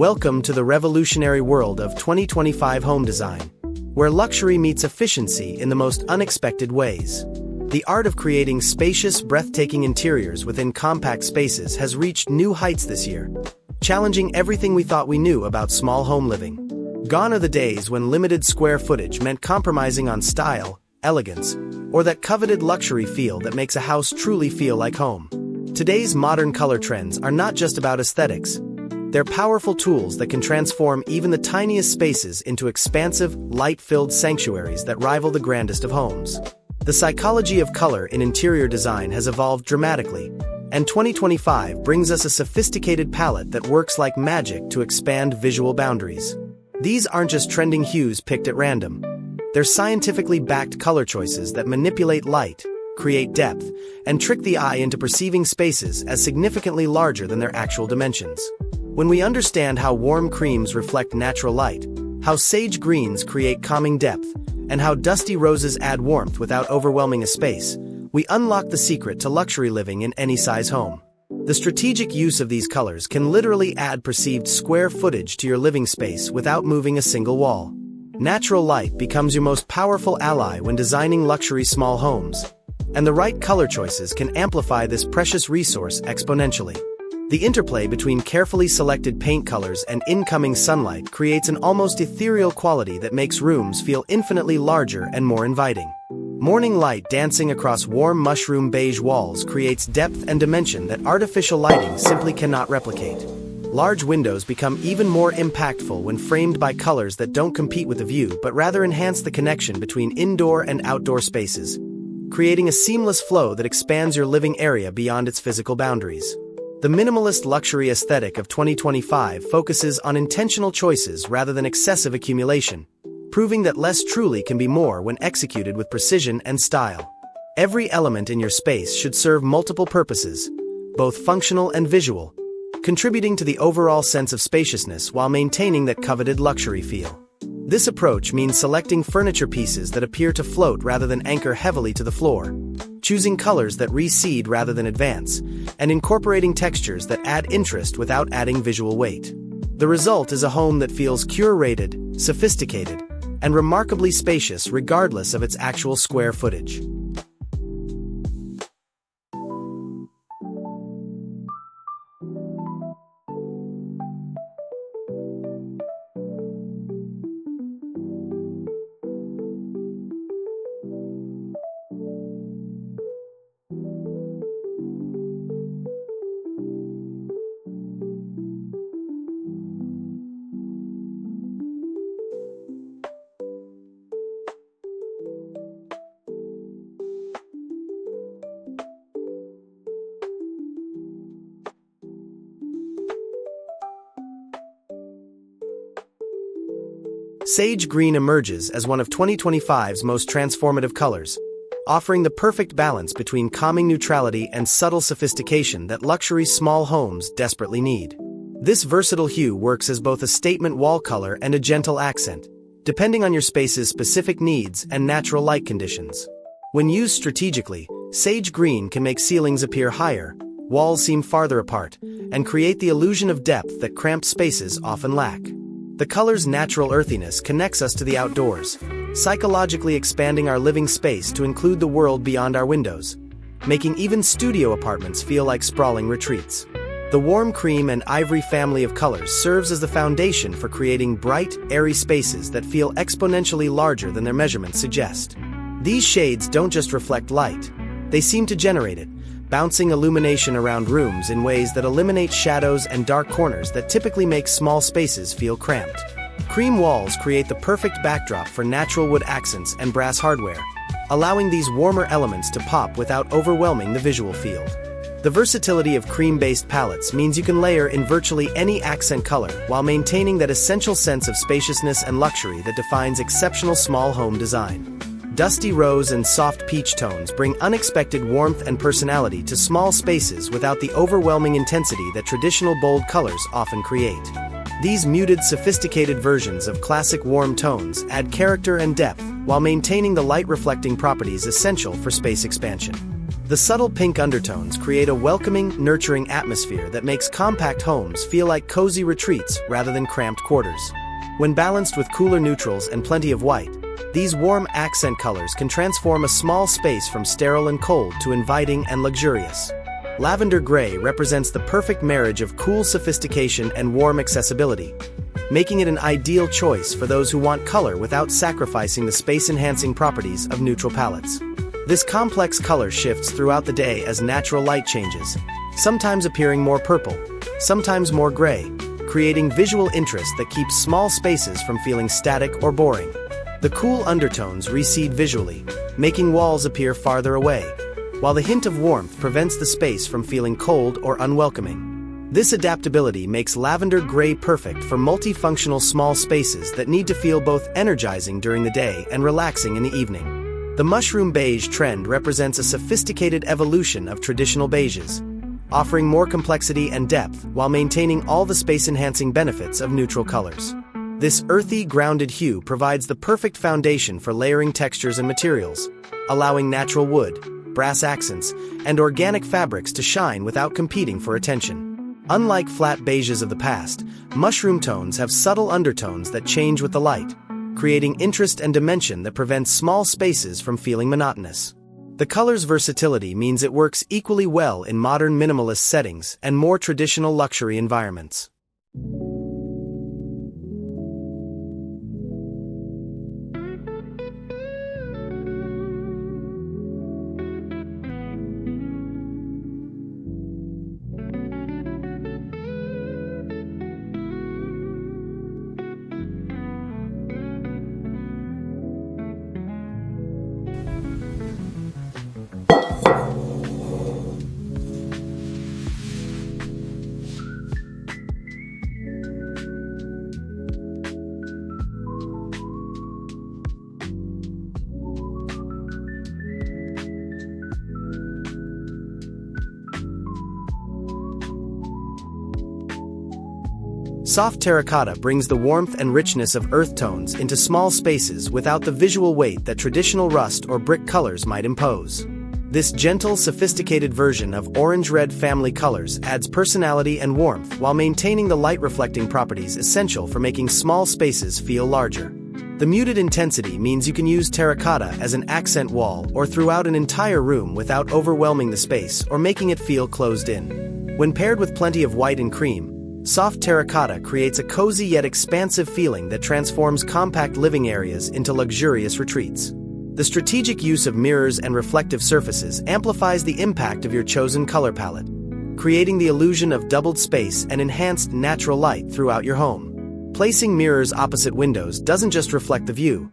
Welcome to the revolutionary world of 2025 home design, where luxury meets efficiency in the most unexpected ways. The art of creating spacious, breathtaking interiors within compact spaces has reached new heights this year, challenging everything we thought we knew about small home living. Gone are the days when limited square footage meant compromising on style, elegance, or that coveted luxury feel that makes a house truly feel like home. Today's modern color trends are not just about aesthetics. They're powerful tools that can transform even the tiniest spaces into expansive, light-filled sanctuaries that rival the grandest of homes. The psychology of color in interior design has evolved dramatically, and 2025 brings us a sophisticated palette that works like magic to expand visual boundaries. These aren't just trending hues picked at random. They're scientifically backed color choices that manipulate light, create depth, and trick the eye into perceiving spaces as significantly larger than their actual dimensions. When we understand how warm creams reflect natural light, how sage greens create calming depth, and how dusty roses add warmth without overwhelming a space, we unlock the secret to luxury living in any size home. The strategic use of these colors can literally add perceived square footage to your living space without moving a single wall. Natural light becomes your most powerful ally when designing luxury small homes, and the right color choices can amplify this precious resource exponentially. The interplay between carefully selected paint colors and incoming sunlight creates an almost ethereal quality that makes rooms feel infinitely larger and more inviting. Morning light dancing across warm mushroom beige walls creates depth and dimension that artificial lighting simply cannot replicate. Large windows become even more impactful when framed by colors that don't compete with the view but rather enhance the connection between indoor and outdoor spaces, creating a seamless flow that expands your living area beyond its physical boundaries. The minimalist luxury aesthetic of 2025 focuses on intentional choices rather than excessive accumulation, proving that less truly can be more when executed with precision and style. Every element in your space should serve multiple purposes, both functional and visual, contributing to the overall sense of spaciousness while maintaining that coveted luxury feel. This approach means selecting furniture pieces that appear to float rather than anchor heavily to the floor, choosing colors that recede rather than advance, and incorporating textures that add interest without adding visual weight. The result is a home that feels curated, sophisticated, and remarkably spacious regardless of its actual square footage. Sage green emerges as one of 2025's most transformative colors, offering the perfect balance between calming neutrality and subtle sophistication that luxury small homes desperately need. This versatile hue works as both a statement wall color and a gentle accent, depending on your space's specific needs and natural light conditions. When used strategically, sage green can make ceilings appear higher, walls seem farther apart, and create the illusion of depth that cramped spaces often lack. The color's natural earthiness connects us to the outdoors, psychologically expanding our living space to include the world beyond our windows, making even studio apartments feel like sprawling retreats. The warm cream and ivory family of colors serves as the foundation for creating bright, airy spaces that feel exponentially larger than their measurements suggest. These shades don't just reflect light, they seem to generate it, bouncing illumination around rooms in ways that eliminate shadows and dark corners that typically make small spaces feel cramped. Cream walls create the perfect backdrop for natural wood accents and brass hardware, allowing these warmer elements to pop without overwhelming the visual field. The versatility of cream-based palettes means you can layer in virtually any accent color while maintaining that essential sense of spaciousness and luxury that defines exceptional small home design. Dusty rose and soft peach tones bring unexpected warmth and personality to small spaces without the overwhelming intensity that traditional bold colors often create. These muted, sophisticated versions of classic warm tones add character and depth while maintaining the light-reflecting properties essential for space expansion. The subtle pink undertones create a welcoming, nurturing atmosphere that makes compact homes feel like cozy retreats rather than cramped quarters. When balanced with cooler neutrals and plenty of white, these warm accent colors can transform a small space from sterile and cold to inviting and luxurious. Lavender gray represents the perfect marriage of cool sophistication and warm accessibility, making it an ideal choice for those who want color without sacrificing the space-enhancing properties of neutral palettes. This complex color shifts throughout the day as natural light changes, sometimes appearing more purple, sometimes more gray, creating visual interest that keeps small spaces from feeling static or boring. The cool undertones recede visually, making walls appear farther away, while the hint of warmth prevents the space from feeling cold or unwelcoming. This adaptability makes lavender gray perfect for multifunctional small spaces that need to feel both energizing during the day and relaxing in the evening. The mushroom beige trend represents a sophisticated evolution of traditional beiges, offering more complexity and depth while maintaining all the space-enhancing benefits of neutral colors. This earthy, grounded hue provides the perfect foundation for layering textures and materials, allowing natural wood, brass accents, and organic fabrics to shine without competing for attention. Unlike flat beiges of the past, mushroom tones have subtle undertones that change with the light, creating interest and dimension that prevents small spaces from feeling monotonous. The color's versatility means it works equally well in modern minimalist settings and more traditional luxury environments. Soft terracotta brings the warmth and richness of earth tones into small spaces without the visual weight that traditional rust or brick colors might impose. This gentle, sophisticated version of orange-red family colors adds personality and warmth while maintaining the light-reflecting properties essential for making small spaces feel larger. The muted intensity means you can use terracotta as an accent wall or throughout an entire room without overwhelming the space or making it feel closed in. When paired with plenty of white and cream, soft terracotta creates a cozy yet expansive feeling that transforms compact living areas into luxurious retreats. The strategic use of mirrors and reflective surfaces amplifies the impact of your chosen color palette, creating the illusion of doubled space and enhanced natural light throughout your home. Placing mirrors opposite windows doesn't just reflect the view.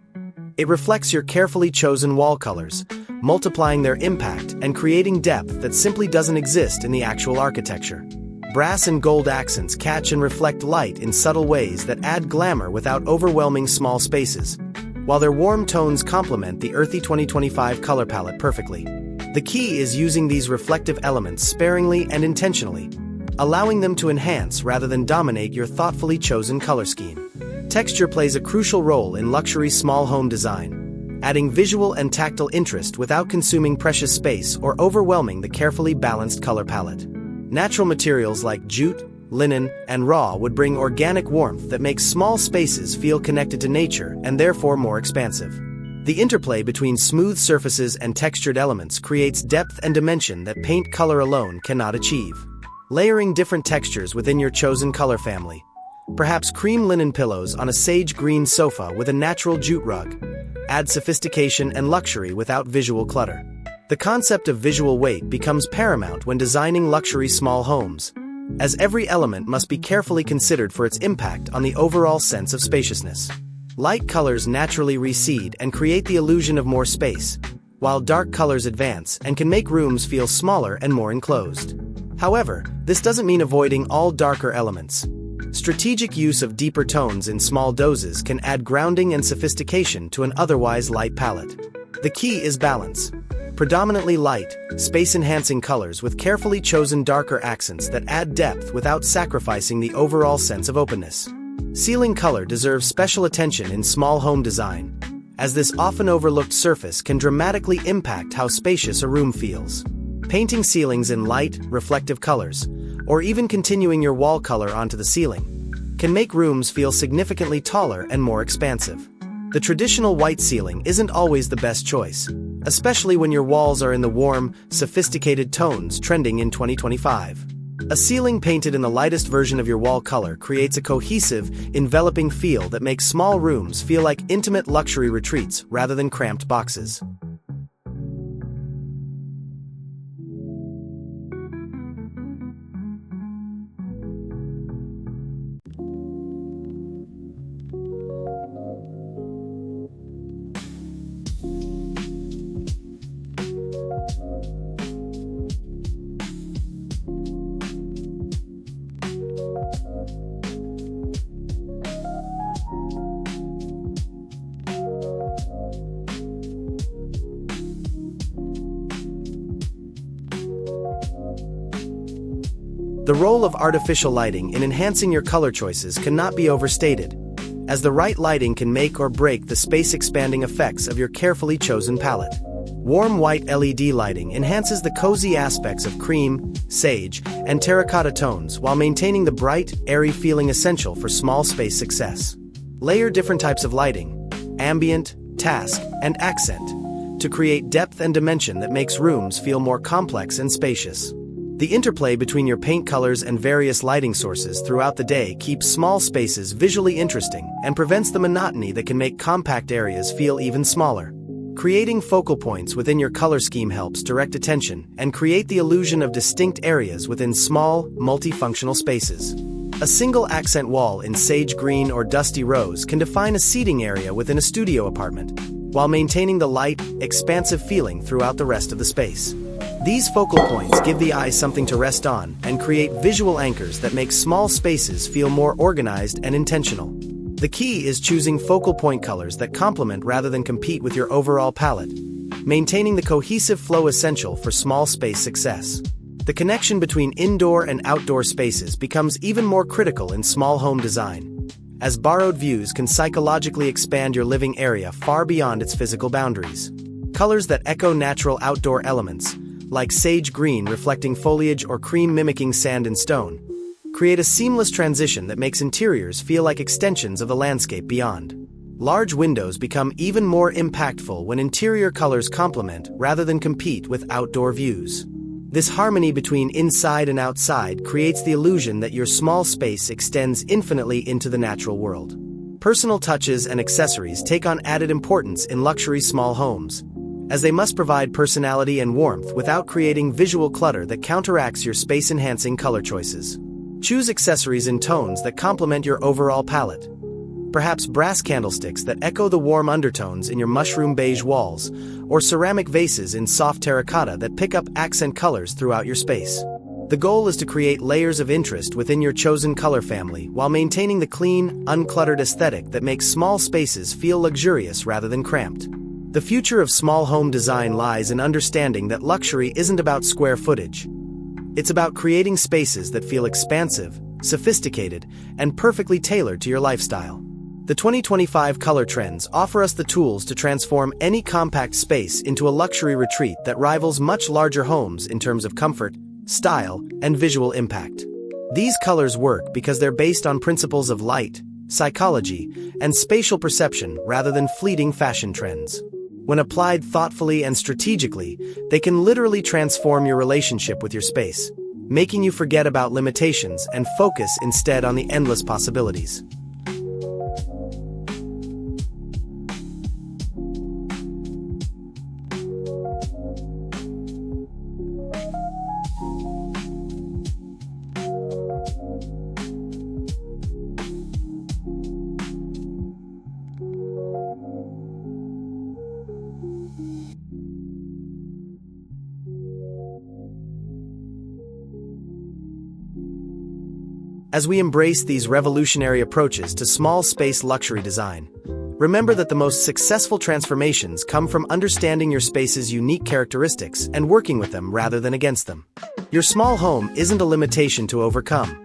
It reflects your carefully chosen wall colors, multiplying their impact and creating depth that simply doesn't exist in the actual architecture. Brass and gold accents catch and reflect light in subtle ways that add glamour without overwhelming small spaces, while their warm tones complement the earthy 2025 color palette perfectly. The key is using these reflective elements sparingly and intentionally, allowing them to enhance rather than dominate your thoughtfully chosen color scheme. Texture plays a crucial role in luxury small home design, adding visual and tactile interest without consuming precious space or overwhelming the carefully balanced color palette. Natural materials like jute, linen, and raw wood bring organic warmth that makes small spaces feel connected to nature and therefore more expansive. The interplay between smooth surfaces and textured elements creates depth and dimension that paint color alone cannot achieve. Layering different textures within your chosen color family, perhaps cream linen pillows on a sage green sofa with a natural jute rug, adds sophistication and luxury without visual clutter. The concept of visual weight becomes paramount when designing luxury small homes, as every element must be carefully considered for its impact on the overall sense of spaciousness. Light colors naturally recede and create the illusion of more space, while dark colors advance and can make rooms feel smaller and more enclosed. However, this doesn't mean avoiding all darker elements. Strategic use of deeper tones in small doses can add grounding and sophistication to an otherwise light palette. The key is balance. Predominantly light, space-enhancing colors with carefully chosen darker accents that add depth without sacrificing the overall sense of openness. Ceiling color deserves special attention in small home design, as this often overlooked surface can dramatically impact how spacious a room feels. Painting ceilings in light, reflective colors, or even continuing your wall color onto the ceiling, can make rooms feel significantly taller and more expansive. The traditional white ceiling isn't always the best choice, especially when your walls are in the warm, sophisticated tones trending in 2025. A ceiling painted in the lightest version of your wall color creates a cohesive, enveloping feel that makes small rooms feel like intimate luxury retreats rather than cramped boxes. The role of artificial lighting in enhancing your color choices cannot be overstated, as the right lighting can make or break the space-expanding effects of your carefully chosen palette. Warm white LED lighting enhances the cozy aspects of cream, sage, and terracotta tones while maintaining the bright, airy feeling essential for small space success. Layer different types of lighting, ambient, task, and accent, to create depth and dimension that makes rooms feel more complex and spacious. The interplay between your paint colors and various lighting sources throughout the day keeps small spaces visually interesting and prevents the monotony that can make compact areas feel even smaller. Creating focal points within your color scheme helps direct attention and create the illusion of distinct areas within small, multifunctional spaces. A single accent wall in sage green or dusty rose can define a seating area within a studio apartment, while maintaining the light, expansive feeling throughout the rest of the space. These focal points give the eye something to rest on and create visual anchors that make small spaces feel more organized and intentional. The key is choosing focal point colors that complement rather than compete with your overall palette, maintaining the cohesive flow essential for small space success. The connection between indoor and outdoor spaces becomes even more critical in small home design, as borrowed views can psychologically expand your living area far beyond its physical boundaries. Colors that echo natural outdoor elements, like sage green reflecting foliage or cream mimicking sand and stone, create a seamless transition that makes interiors feel like extensions of the landscape beyond. Large windows become even more impactful when interior colors complement rather than compete with outdoor views. This harmony between inside and outside creates the illusion that your small space extends infinitely into the natural world. Personal touches and accessories take on added importance in luxury small homes, as they must provide personality and warmth without creating visual clutter that counteracts your space-enhancing color choices. Choose accessories in tones that complement your overall palette. Perhaps brass candlesticks that echo the warm undertones in your mushroom beige walls, or ceramic vases in soft terracotta that pick up accent colors throughout your space. The goal is to create layers of interest within your chosen color family while maintaining the clean, uncluttered aesthetic that makes small spaces feel luxurious rather than cramped. The future of small home design lies in understanding that luxury isn't about square footage. It's about creating spaces that feel expansive, sophisticated, and perfectly tailored to your lifestyle. The 2025 color trends offer us the tools to transform any compact space into a luxury retreat that rivals much larger homes in terms of comfort, style, and visual impact. These colors work because they're based on principles of light, psychology, and spatial perception rather than fleeting fashion trends. When applied thoughtfully and strategically, they can literally transform your relationship with your space, making you forget about limitations and focus instead on the endless possibilities. As we embrace these revolutionary approaches to small space luxury design, remember that the most successful transformations come from understanding your space's unique characteristics and working with them rather than against them. Your small home isn't a limitation to overcome.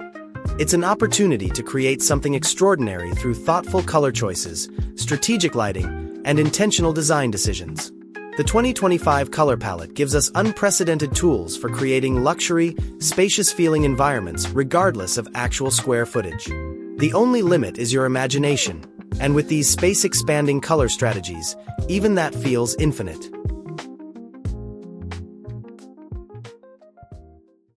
It's an opportunity to create something extraordinary through thoughtful color choices, strategic lighting, and intentional design decisions. The 2025 color palette gives us unprecedented tools for creating luxury, spacious-feeling environments regardless of actual square footage. The only limit is your imagination, and with these space-expanding color strategies, even that feels infinite.